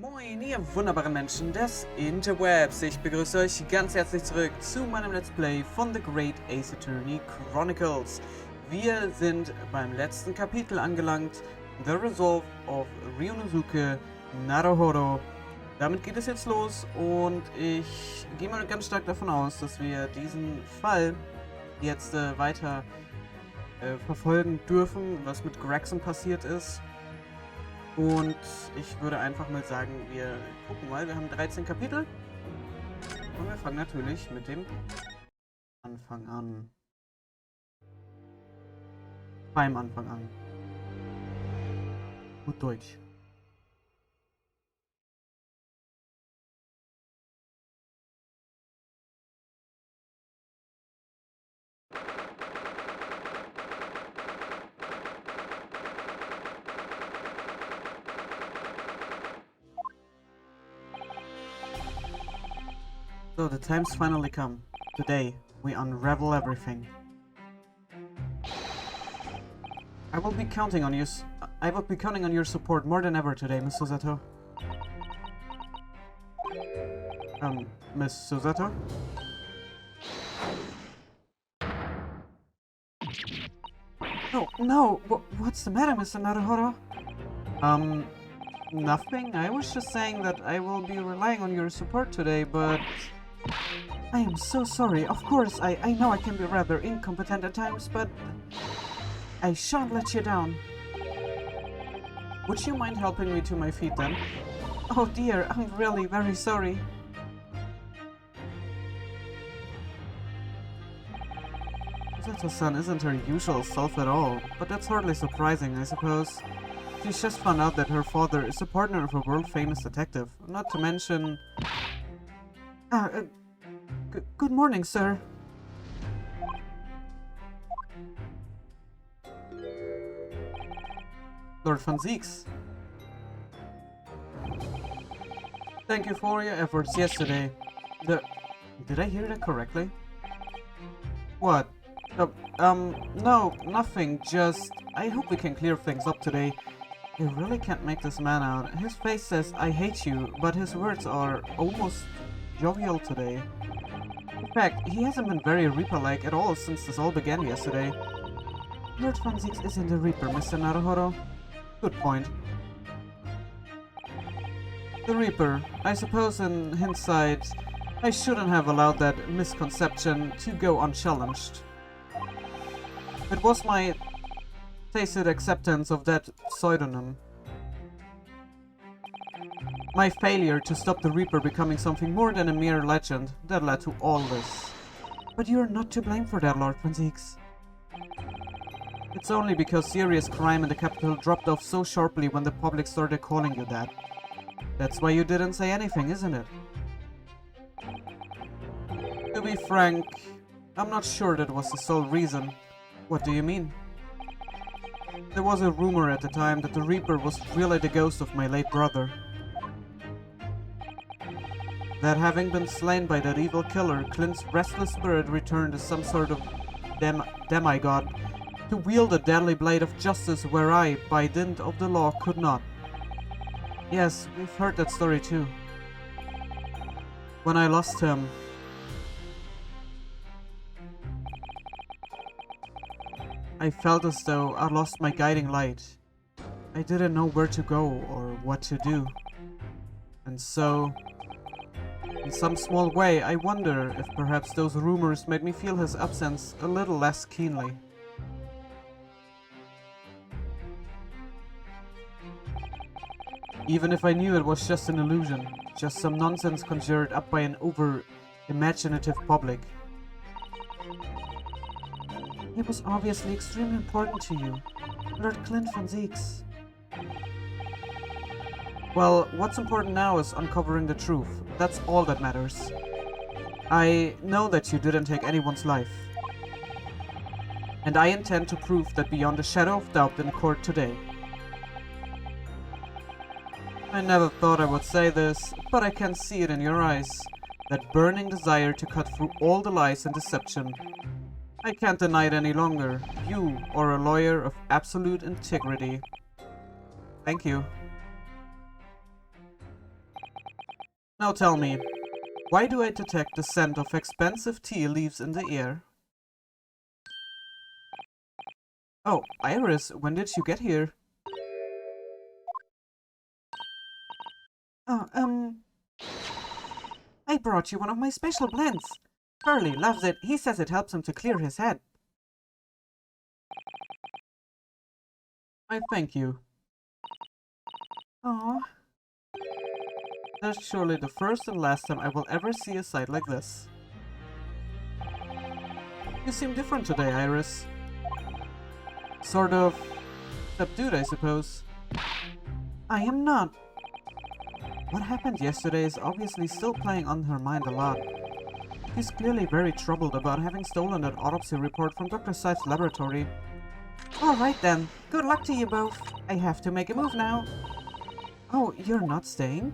Moin, ihr wunderbaren Menschen des Interwebs. Ich begrüße euch ganz herzlich zurück zu meinem Let's Play von The Great Ace-Attorney Chronicles. Wir sind beim letzten Kapitel angelangt, The Resolve of Ryunosuke Naruhodo. Damit geht es jetzt los und ich gehe mal ganz stark davon aus, dass wir diesen Fall jetzt weiter verfolgen dürfen, was mit Gregson passiert ist. Und ich würde einfach mal sagen, wir gucken mal. Wir haben 13 Kapitel. Und wir fangen natürlich mit dem Anfang an. Beim Anfang an. Gut Deutsch. So, the time's finally come. Today, we unravel everything. I will be counting on your support more than ever today, Miss Susato. Miss Susato? No, what's the matter, Mr. Naruhodo? Nothing. I was just saying that I will be relying on your support today, but I am so sorry. Of course, I know I can be rather incompetent at times, but I shan't let you down. Would you mind helping me to my feet then? Oh dear, I'm really very sorry. Susato-san isn't her usual self at all, but that's hardly surprising, I suppose. She's just found out that her father is a partner of a world-famous detective, not to mention... Good morning, sir. Lord Van Zieks. Thank you for your efforts yesterday. Did I hear that correctly? What? No, nothing, just... I hope we can clear things up today. I really can't make this man out. His face says, I hate you, but his words are almost jovial today. In fact, he hasn't been very Reaper-like at all since this all began yesterday. Lord Van Zieks isn't a Reaper, Mr. Naruhodo. Good point. The Reaper. I suppose in hindsight, I shouldn't have allowed that misconception to go unchallenged. It was my tacit acceptance of that pseudonym. My failure to stop the Reaper becoming something more than a mere legend that led to all this. But you're not to blame for that, Lord Van Zieks. It's only because serious crime in the capital dropped off so sharply when the public started calling you that. That's why you didn't say anything, isn't it? To be frank, I'm not sure that was the sole reason. What do you mean? There was a rumor at the time that the Reaper was really the ghost of my late brother. That having been slain by that evil killer, Clint's restless spirit returned as some sort of demigod to wield a deadly blade of justice where I, by dint of the law, could not. Yes, we've heard that story too. When I lost him, I felt as though I lost my guiding light. I didn't know where to go or what to do. And so, in some small way, I wonder if perhaps those rumors made me feel his absence a little less keenly. Even if I knew it was just an illusion, just some nonsense conjured up by an over-imaginative public. It was obviously extremely important to you, Lord Clint Van Zieks. Well, what's important now is uncovering the truth. That's all that matters. I know that you didn't take anyone's life. And I intend to prove that beyond a shadow of doubt in court today. I never thought I would say this, but I can see it in your eyes. That burning desire to cut through all the lies and deception. I can't deny it any longer. You are a lawyer of absolute integrity. Thank you. Now tell me, why do I detect the scent of expensive tea leaves in the air? Oh, Iris, when did you get here? Oh, I brought you one of my special blends. Charlie loves it. He says it helps him to clear his head. I thank you. Aww. That's surely the first and last time I will ever see a sight like this. You seem different today, Iris. Sort of subdued, I suppose. I am not. What happened yesterday is obviously still playing on her mind a lot. She's clearly very troubled about having stolen that autopsy report from Dr. Seitz's laboratory. Alright then, good luck to you both. I have to make a move now. Oh, you're not staying?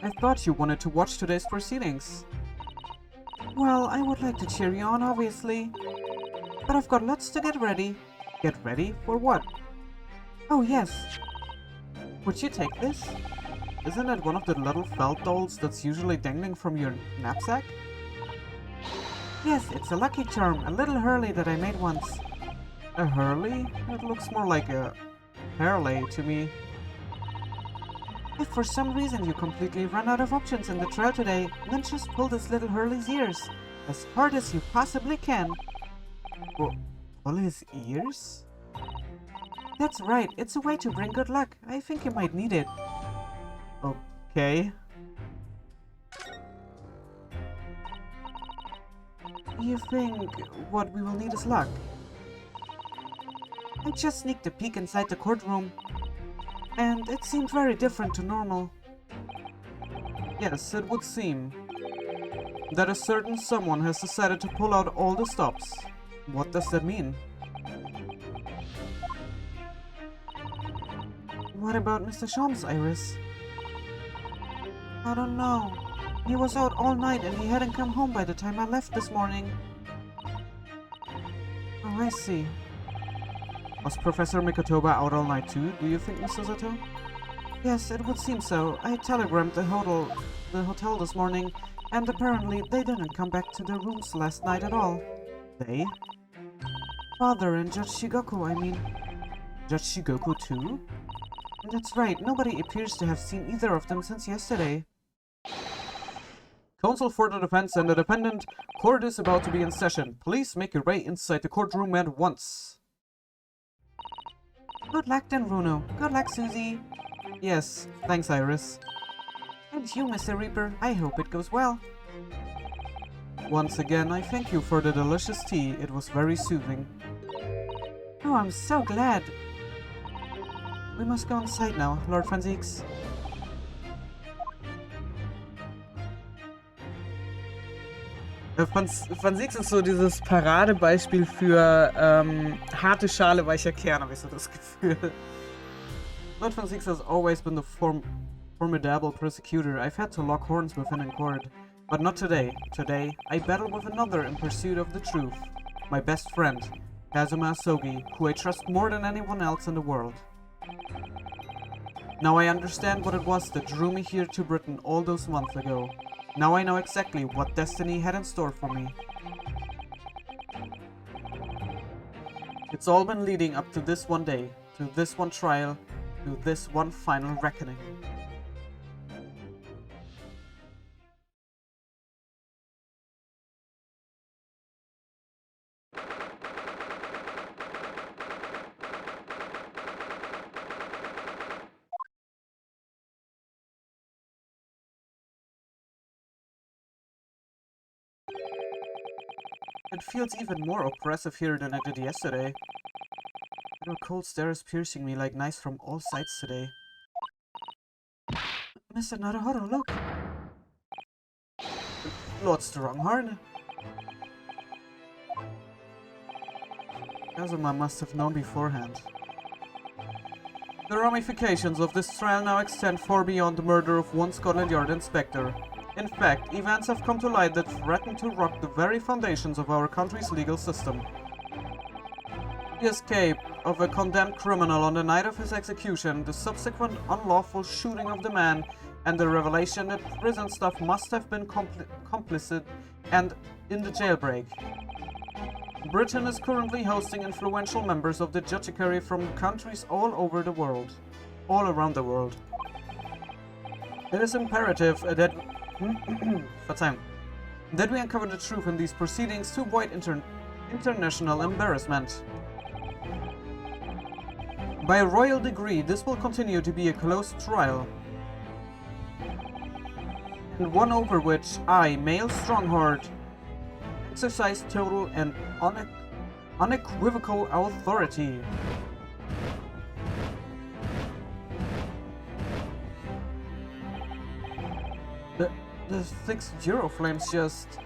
I thought you wanted to watch today's proceedings. Well, I would like to cheer you on, obviously. But I've got lots to get ready. Get ready? For what? Oh, yes. Would you take this? Isn't it one of the little felt dolls that's usually dangling from your knapsack? Yes, it's a lucky charm, a little Hurley that I made once. A Hurley? It looks more like a Hurley to me. If for some reason you completely run out of options in the trail today, then just pull this little Hurley's ears as hard as you possibly can. Pull his ears? That's right, it's a way to bring good luck. I think you might need it. Okay. You think what we will need is luck? I just sneaked a peek inside the courtroom, and it seemed very different to normal. Yes, it would seem that a certain someone has decided to pull out all the stops. What does that mean? What about Mr. Shams, Iris? I don't know. He was out all night and he hadn't come home by the time I left this morning. Oh, I see. Was Professor Mikotoba out all night too, do you think, Mr. Zato? Yes, it would seem so. I telegrammed the hotel this morning, and apparently they didn't come back to their rooms last night at all. They? Father and Judge Shigoku, I mean. Judge Shigoku too? That's right, nobody appears to have seen either of them since yesterday. Counsel for the defense and the defendant, court is about to be in session. Please make your way inside the courtroom at once. Good luck then, Runo. Good luck, Susie. Yes, thanks, Iris. And you, Mr. Reaper, I hope it goes well. Once again, I thank you for the delicious tea. It was very soothing. Oh, I'm so glad. We must go inside now, Lord Franzieks. Franzieks ist so dieses Paradebeispiel für harte Schale, weicher Kern, habe ich so das Gefühl. Lord Franzieks has always been the formidable persecutor I've had to lock horns with in court. But not today. Today, I battle with another in pursuit of the truth. My best friend, Kazuma Asogi, who I trust more than anyone else in the world. Now I understand what it was that drew me here to Britain all those months ago. Now I know exactly what destiny had in store for me. It's all been leading up to this one day, to this one trial, to this one final reckoning. It feels even more oppressive here than it did yesterday. Your cold stare is piercing me like knives from all sides today. Mr. Naruhodo, look! Lord Stronghorn? Kazuma must have known beforehand. The ramifications of this trial now extend far beyond the murder of one Scotland Yard inspector. In fact, events have come to light that threaten to rock the very foundations of our country's legal system. The escape of a condemned criminal on the night of his execution, the subsequent unlawful shooting of the man, and the revelation that prison staff must have been complicit and in the jailbreak. Britain is currently hosting influential members of the judiciary from countries all around the world. It is imperative that that we uncover the truth in these proceedings to avoid international embarrassment. By royal decree, this will continue to be a closed trial, and one over which I, male Strongheart, exercise total and unequivocal authority. The 6 Euroflames just...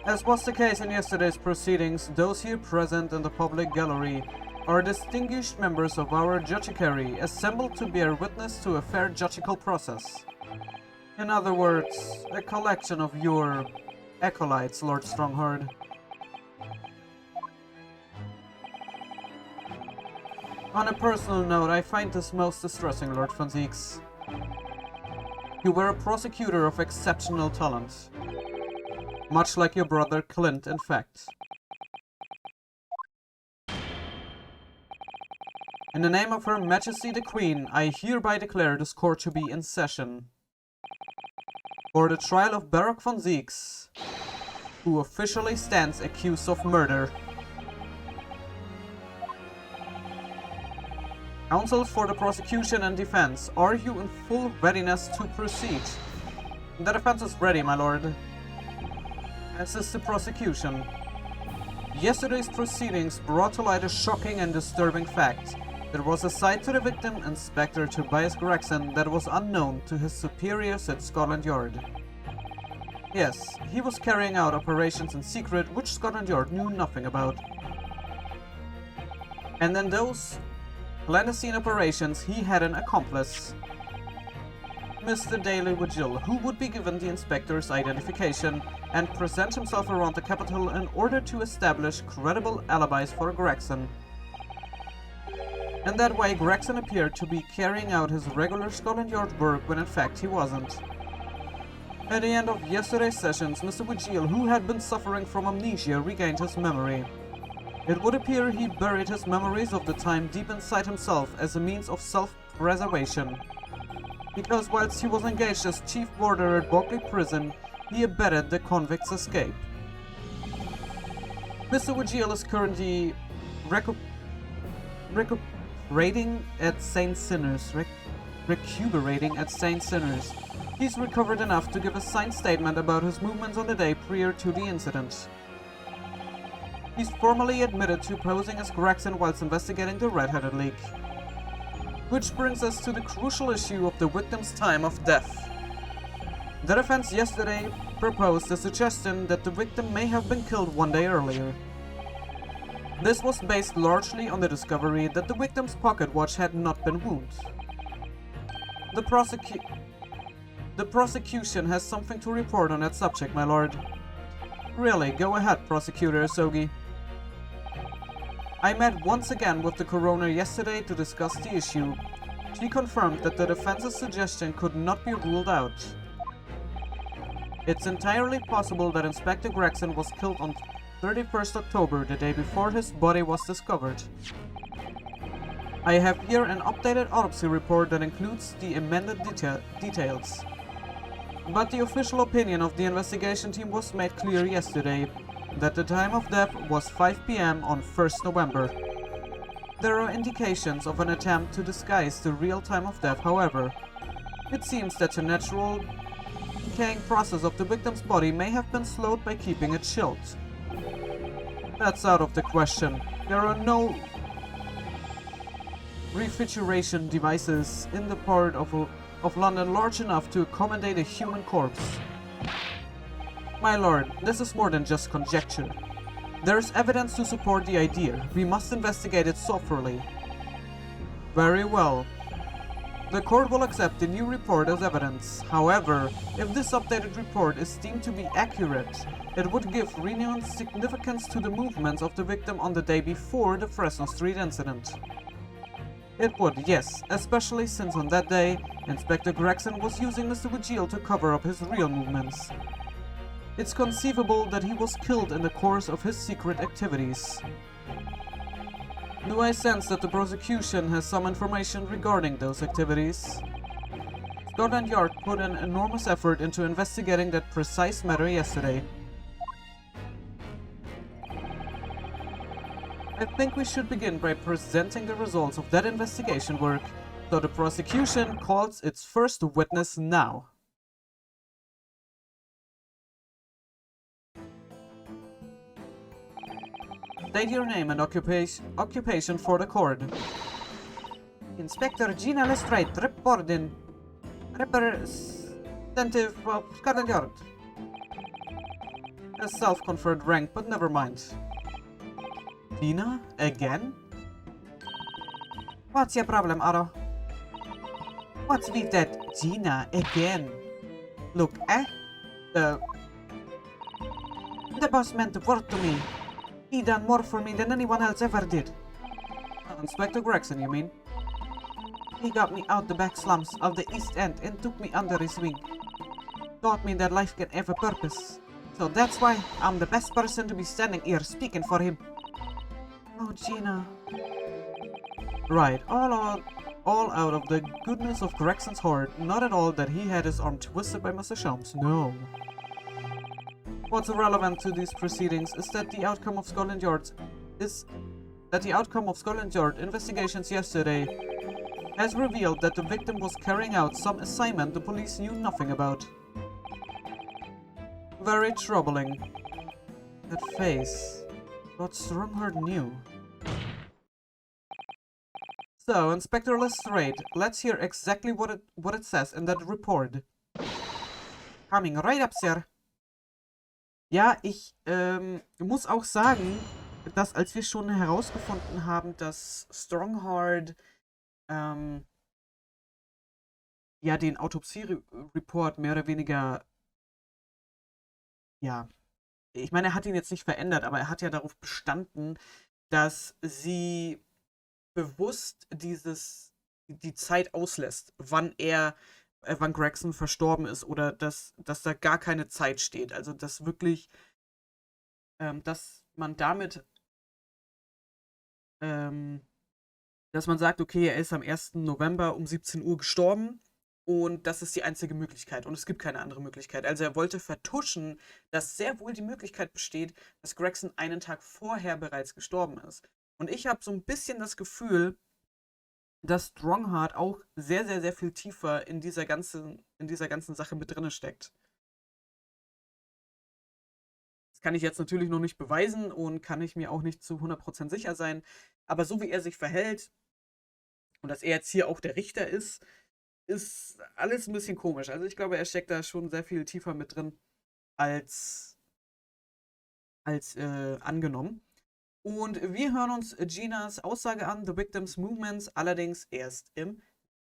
As was the case in yesterday's proceedings, those here present in the public gallery are distinguished members of our judiciary, assembled to bear witness to a fair judicial process. In other words, a collection of your acolytes, Lord Strongheart. On a personal note, I find this most distressing, Lord von Zieks. You were a prosecutor of exceptional talent. Much like your brother Clint, in fact. In the name of Her Majesty the Queen, I hereby declare this court to be in session. For the trial of Baroque von Zieks, who officially stands accused of murder. Counsel for the prosecution and defense, are you in full readiness to proceed? The defense is ready, my lord. As is the prosecution. Yesterday's proceedings brought to light a shocking and disturbing fact. There was a side to the victim, Inspector Tobias Gregson, that was unknown to his superiors at Scotland Yard. Yes, he was carrying out operations in secret which Scotland Yard knew nothing about. And in those clandestine operations, he had an accomplice. Mr. Daly Vigil, who would be given the inspector's identification and present himself around the capital in order to establish credible alibis for Gregson. And that way Gregson appeared to be carrying out his regular Scotland Yard work when in fact he wasn't. At the end of yesterday's sessions, Mr. Vigil, who had been suffering from amnesia, regained his memory. It would appear he buried his memories of the time deep inside himself as a means of self-preservation. Because whilst he was engaged as chief warder at Bogley Prison, he abetted the convict's escape. Mr. Vigil is currently recuperating at St. Sinners. He's recovered enough to give a signed statement about his movements on the day prior to the incident. He's formally admitted to posing as Gregson whilst investigating the Red-Headed League. Which brings us to the crucial issue of the victim's time of death. The defense yesterday proposed a suggestion that the victim may have been killed one day earlier. This was based largely on the discovery that the victim's pocket watch had not been wound. The prosecution has something to report on that subject, my lord. Really, go ahead, Prosecutor Asogi. I met once again with the coroner yesterday to discuss the issue. She confirmed that the defense's suggestion could not be ruled out. It's entirely possible that Inspector Gregson was killed on 31st October, the day before his body was discovered. I have here an updated autopsy report that includes the amended details. But the official opinion of the investigation team was made clear yesterday, that the time of death was 5 p.m. on 1st November. There are indications of an attempt to disguise the real time of death, however. It seems that the natural decaying process of the victim's body may have been slowed by keeping it chilled. That's out of the question. There are no refrigeration devices in the part of London large enough to accommodate a human corpse. My lord, this is more than just conjecture. There is evidence to support the idea. We must investigate it thoroughly. Very well. The court will accept the new report as evidence. However, if this updated report is deemed to be accurate, it would give renewed significance to the movements of the victim on the day before the Fresno Street incident. It would, yes, especially since on that day, Inspector Gregson was using Mr. Vigil to cover up his real movements. It's conceivable that he was killed in the course of his secret activities. Do I sense that the prosecution has some information regarding those activities? Scotland Yard put an enormous effort into investigating that precise matter yesterday. I think we should begin by presenting the results of that investigation work, so the prosecution calls its first witness now. State your name and occupation for the court. Inspector Gina Lestrade, reporting. Representative of Scotland Yard. A self-conferred rank, but never mind. Gina? Again? What's your problem, Otto? What's with that Gina again? Look, the boss meant the world to me. He done more for me than anyone else ever did. Inspector Gregson, you mean? He got me out the back slums of the East End and took me under his wing. Taught me that life can have a purpose. So that's why I'm the best person to be standing here speaking for him. Oh, Gina. Right, all out of the goodness of Gregson's heart. Not at all that he had his arm twisted by Mr. Shelms. No. What's relevant to these proceedings is that the outcome of Scotland Yard investigations yesterday has revealed that the victim was carrying out some assignment the police knew nothing about. Very troubling. That face. What Strongheart knew. So, Inspector Lestrade, let's hear exactly what it says in that report. Coming right up, sir. Ja, ich muss auch sagen, dass als wir schon herausgefunden haben, dass Strongheart ja den Autopsie-Report mehr oder weniger, ja, ich meine, er hat ihn jetzt nicht verändert, aber er hat ja darauf bestanden, dass sie bewusst die Zeit auslässt, wann Gregson verstorben ist oder dass da gar keine Zeit steht. Also dass wirklich, dass man damit, dass man sagt, okay, er ist am 1. November um 17 Uhr gestorben und das ist die einzige Möglichkeit und es gibt keine andere Möglichkeit. Also er wollte vertuschen, dass sehr wohl die Möglichkeit besteht, dass Gregson einen Tag vorher bereits gestorben ist. Und ich habe so ein bisschen das Gefühl, dass Strongheart auch sehr, sehr, sehr viel tiefer in dieser ganzen Sache mit drin steckt. Das kann ich jetzt natürlich noch nicht beweisen und kann ich mir auch nicht zu 100% sicher sein. Aber so wie er sich verhält und dass er jetzt hier auch der Richter ist alles ein bisschen komisch. Also ich glaube, er steckt da schon sehr viel tiefer mit drin als angenommen. Und wir hören uns Ginas Aussage an, The Victim's Movements, allerdings erst im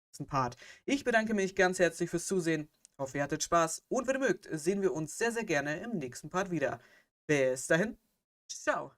nächsten Part. Ich bedanke mich ganz herzlich fürs Zusehen. Hoffe, ihr hattet Spaß. Und wenn ihr mögt, sehen wir uns sehr, sehr gerne im nächsten Part wieder. Bis dahin. Ciao.